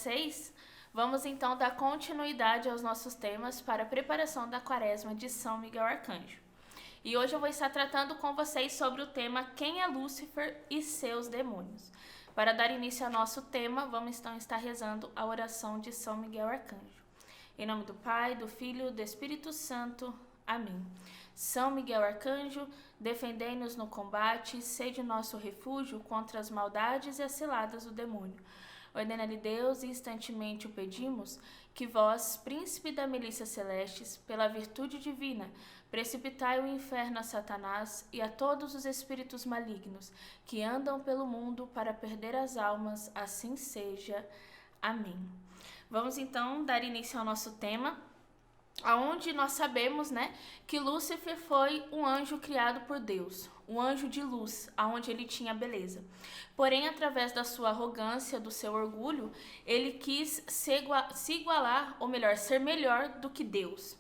vocês? Vamos então dar continuidade aos nossos temas para a preparação da Quaresma de São Miguel Arcanjo. E hoje eu vou estar tratando com vocês sobre o tema Quem é Lúcifer e seus demônios. Para dar início ao nosso tema, vamos então estar rezando a oração de São Miguel Arcanjo. Em nome do Pai, do Filho e do Espírito Santo. Amém. São Miguel Arcanjo, defendei-nos no combate, sede nosso refúgio contra as maldades e as ciladas do demônio. Ordena-lhe Deus, e instantemente o pedimos, que vós, príncipe da milícia celestes, pela virtude divina, precipitai o inferno a Satanás e a todos os espíritos malignos que andam pelo mundo para perder as almas, assim seja. Amém. Vamos então dar início ao nosso tema, aonde nós sabemos, que Lúcifer foi um anjo criado por Deus, um anjo de luz, aonde ele tinha beleza. Porém, através da sua arrogância, do seu orgulho, ele quis se igualar, ou melhor, ser melhor do que Deus,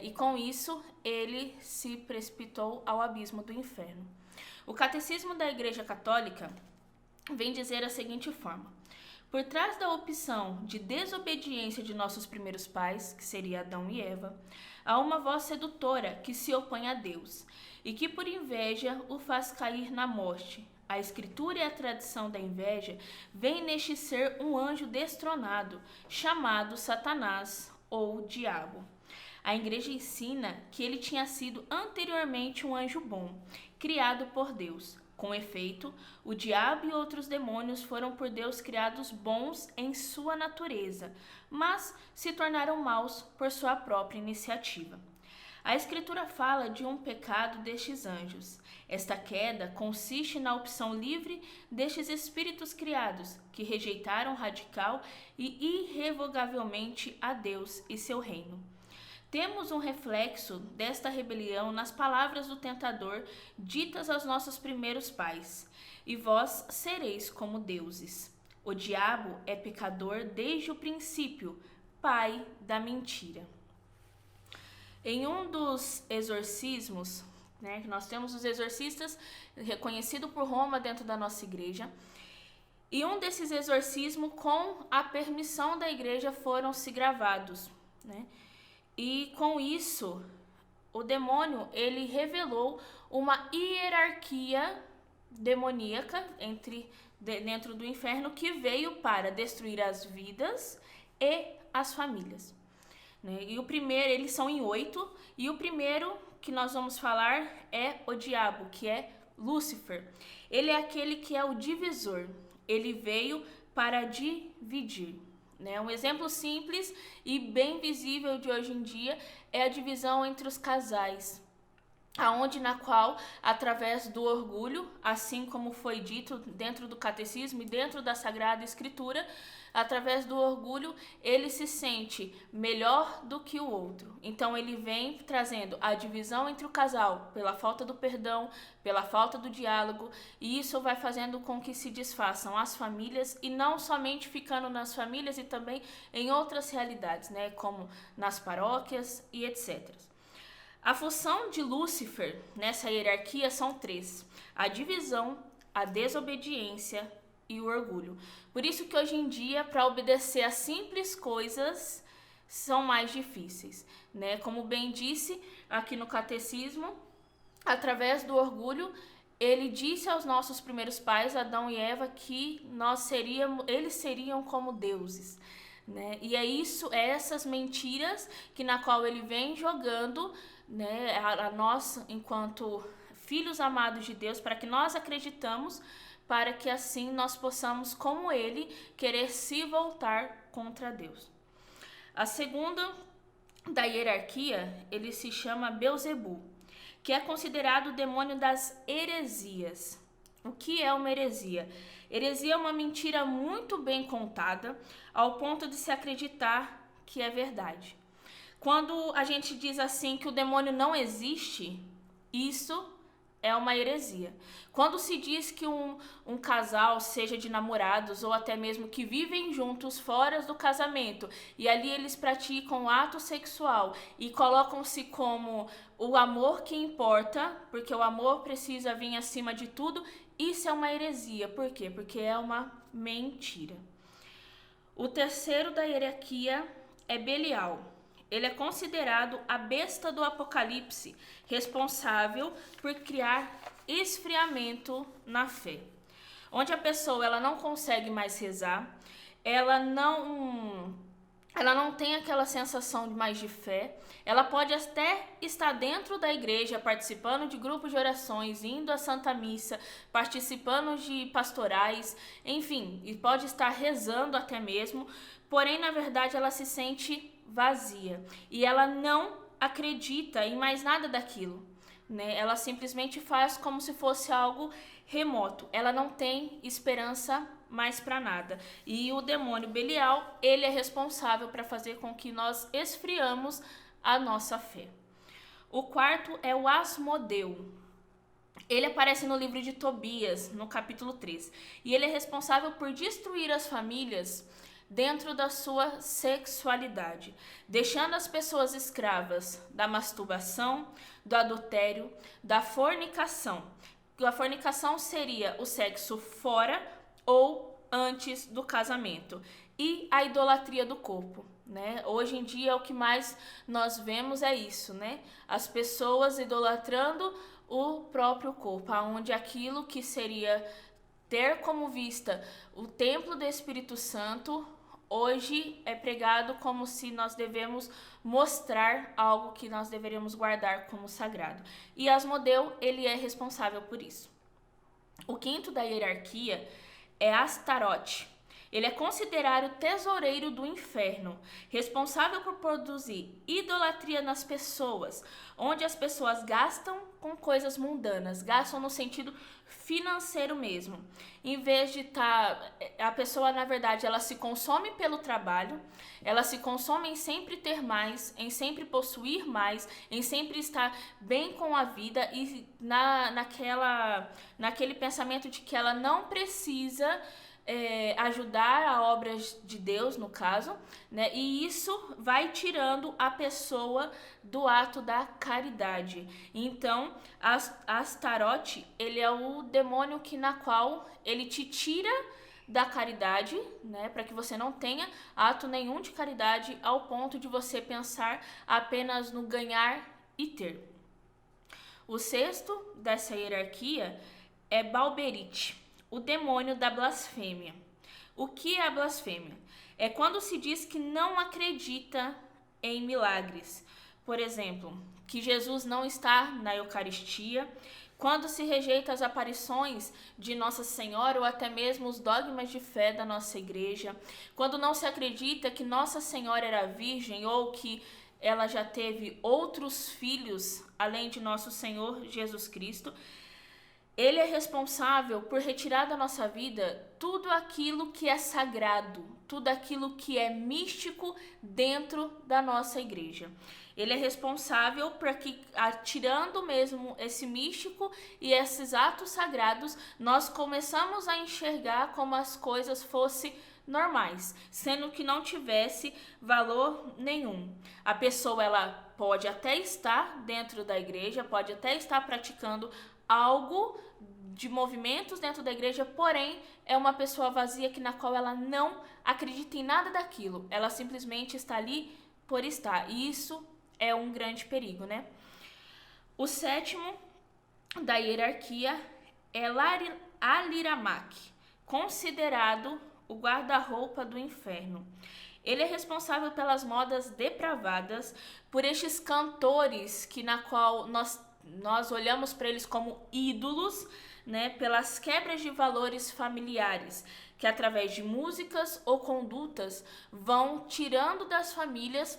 E com isso, ele se precipitou ao abismo do inferno. O Catecismo da Igreja Católica vem dizer a seguinte forma: por trás da opção de desobediência de nossos primeiros pais, que seria Adão e Eva, há uma voz sedutora que se opõe a Deus e que por inveja o faz cair na morte. A Escritura e a tradição da inveja veem neste ser um anjo destronado, chamado Satanás ou Diabo. A Igreja ensina que ele tinha sido anteriormente um anjo bom, criado por Deus. Com efeito, o diabo e outros demônios foram por Deus criados bons em sua natureza, mas se tornaram maus por sua própria iniciativa. A Escritura fala de um pecado destes anjos. Esta queda consiste na opção livre destes espíritos criados, que rejeitaram radical e irrevogavelmente a Deus e seu reino. Temos um reflexo desta rebelião nas palavras do tentador ditas aos nossos primeiros pais: e vós sereis como deuses. O diabo é pecador desde o princípio, pai da mentira. Em um dos exorcismos, nós temos os exorcistas reconhecidos por Roma dentro da nossa igreja, e um desses exorcismos, com a permissão da igreja, foram-se gravados, E com isso, o demônio, ele revelou uma hierarquia demoníaca dentro do inferno que veio para destruir as vidas e as famílias. E o primeiro, eles são em 8, e o primeiro que nós vamos falar é o diabo, que é Lúcifer. Ele é aquele que é o divisor, ele veio para dividir. Um exemplo simples e bem visível de hoje em dia é a divisão entre os casais, na qual, através do orgulho, assim como foi dito dentro do catecismo e dentro da Sagrada Escritura, através do orgulho, ele se sente melhor do que o outro. Então, ele vem trazendo a divisão entre o casal pela falta do perdão, pela falta do diálogo, e isso vai fazendo com que se desfaçam as famílias, e não somente ficando nas famílias, e também em outras realidades, como nas paróquias e etc. A função de Lúcifer nessa hierarquia são 3: a divisão, a desobediência e o orgulho. Por isso que hoje em dia, para obedecer a simples coisas, são mais difíceis, Como bem disse aqui no catecismo, através do orgulho, ele disse aos nossos primeiros pais, Adão e Eva, que eles seriam como deuses, E é essas mentiras na qual ele vem jogando, a nós, enquanto filhos amados de Deus, para que nós acreditamos, para que assim nós possamos, como ele, querer se voltar contra Deus. A segunda da hierarquia, ele se chama Belzebu, que é considerado o demônio das heresias. O que é uma heresia? Heresia é uma mentira muito bem contada, ao ponto de se acreditar que é verdade. Quando a gente diz assim que o demônio não existe, isso é uma heresia. Quando se diz que um casal, seja de namorados ou até mesmo que vivem juntos fora do casamento, e ali eles praticam ato sexual e colocam-se como o amor que importa, porque o amor precisa vir acima de tudo, isso é uma heresia. Por quê? Porque é uma mentira. O terceiro da hierarquia é Belial. Ele é considerado a besta do Apocalipse, responsável por criar esfriamento na fé. Onde a pessoa ela não consegue mais rezar, ela não tem aquela sensação mais de fé. Ela pode até estar dentro da igreja, participando de grupos de orações, indo à Santa Missa, participando de pastorais, enfim, e pode estar rezando até mesmo, porém, na verdade, ela se sente vazia e ela não acredita em mais nada daquilo, né? Ela simplesmente faz como se fosse algo remoto. Ela não tem esperança mais para nada. E o demônio Belial, ele é responsável para fazer com que nós esfriamos a nossa fé. O quarto é o Asmodeu. Ele aparece no livro de Tobias, no capítulo 3. E ele é responsável por destruir as famílias dentro da sua sexualidade, deixando as pessoas escravas da masturbação, do adultério, da fornicação. A fornicação seria o sexo fora ou antes do casamento, e a idolatria do corpo, né? Hoje em dia o que mais nós vemos é isso, né? As pessoas idolatrando o próprio corpo, onde aquilo que seria ter como vista o templo do Espírito Santo, hoje é pregado como se nós devemos mostrar algo que nós deveríamos guardar como sagrado. E Asmodeu, ele é responsável por isso. O quinto da hierarquia é Astarote. Ele é considerado o tesoureiro do inferno, responsável por produzir idolatria nas pessoas, onde as pessoas gastam com coisas mundanas, gastam no sentido financeiro mesmo. Em vez de a pessoa, na verdade, ela se consome pelo trabalho, ela se consome em sempre ter mais, em sempre possuir mais, em sempre estar bem com a vida e naquele pensamento de que ela não precisa ajudar a obra de Deus, no caso, né? E isso vai tirando a pessoa do ato da caridade. Então, Astarote, ele é o demônio na qual ele te tira da caridade, né? Para que você não tenha ato nenhum de caridade ao ponto de você pensar apenas no ganhar e ter. O sexto dessa hierarquia é Balberite, o demônio da blasfêmia. O que é a blasfêmia? É quando se diz que não acredita em milagres. Por exemplo, que Jesus não está na Eucaristia, quando se rejeita as aparições de Nossa Senhora ou até mesmo os dogmas de fé da nossa igreja, quando não se acredita que Nossa Senhora era virgem ou que ela já teve outros filhos além de nosso Senhor Jesus Cristo. Ele é responsável por retirar da nossa vida tudo aquilo que é sagrado, tudo aquilo que é místico dentro da nossa igreja. Ele é responsável por que, tirando mesmo esse místico e esses atos sagrados, nós começamos a enxergar como as coisas fossem normais, sendo que não tivesse valor nenhum. A pessoa ela pode até estar dentro da igreja, pode até estar praticando algo de movimentos dentro da igreja, porém é uma pessoa vazia na qual ela não acredita em nada daquilo. Ela simplesmente está ali por estar. E isso é um grande perigo, né? O sétimo da hierarquia é Aliramac, considerado o guarda-roupa do inferno. Ele é responsável pelas modas depravadas, por estes cantores na qual nós olhamos para eles como ídolos, né, pelas quebras de valores familiares, que através de músicas ou condutas vão tirando das famílias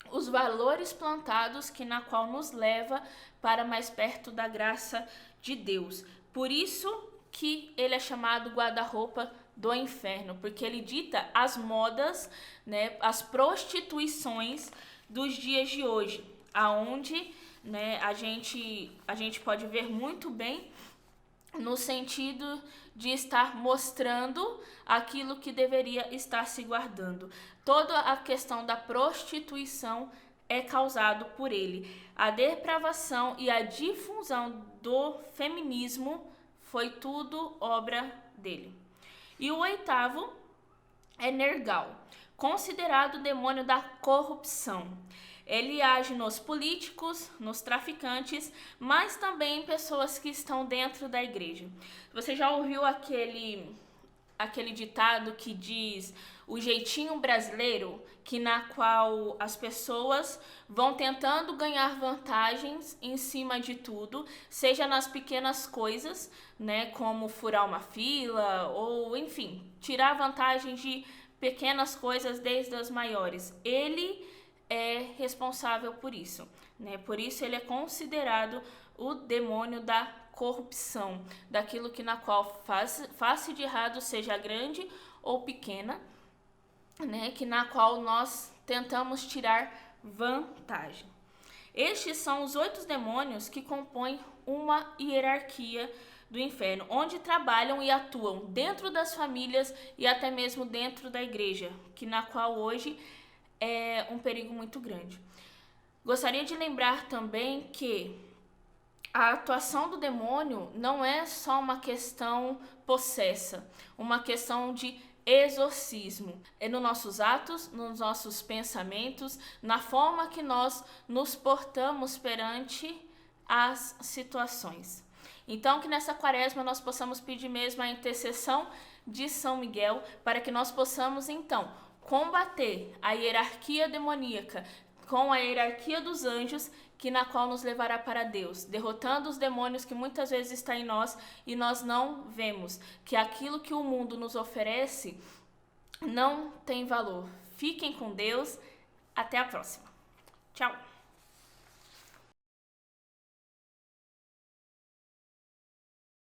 os valores plantados na qual nos leva para mais perto da graça de Deus. Por isso que ele é chamado guarda-roupa do inferno, porque ele dita as modas, né, as prostituições dos dias de hoje, aonde, né, a gente pode ver muito bem no sentido de estar mostrando aquilo que deveria estar se guardando. Toda a questão da prostituição é causado por ele. A depravação e a difusão do feminismo foi tudo obra dele. E o oitavo é Nergal, considerado o demônio da corrupção. Ele age nos políticos, nos traficantes, mas também em pessoas que estão dentro da igreja. Você já ouviu aquele ditado que diz o jeitinho brasileiro, que na qual as pessoas vão tentando ganhar vantagens em cima de tudo, seja nas pequenas coisas, né, como furar uma fila ou, enfim, tirar vantagem de pequenas coisas desde as maiores. Ele é responsável por isso, né? Por isso ele é considerado o demônio da corrupção, daquilo que na qual face de errado seja grande ou pequena, né? Que na qual nós tentamos tirar vantagem. Estes são os 8 demônios que compõem uma hierarquia do inferno, onde trabalham e atuam dentro das famílias e até mesmo dentro da igreja, que na qual hoje é um perigo muito grande. Gostaria de lembrar também que a atuação do demônio não é só uma questão possessa, uma questão de exorcismo. É nos nossos atos, nos nossos pensamentos, na forma que nós nos portamos perante as situações. Então, que nessa quaresma nós possamos pedir mesmo a intercessão de São Miguel para que nós possamos, então, combater a hierarquia demoníaca com a hierarquia dos anjos, que na qual nos levará para Deus, derrotando os demônios que muitas vezes estão em nós e nós não vemos, que aquilo que o mundo nos oferece não tem valor. Fiquem com Deus, até a próxima. Tchau!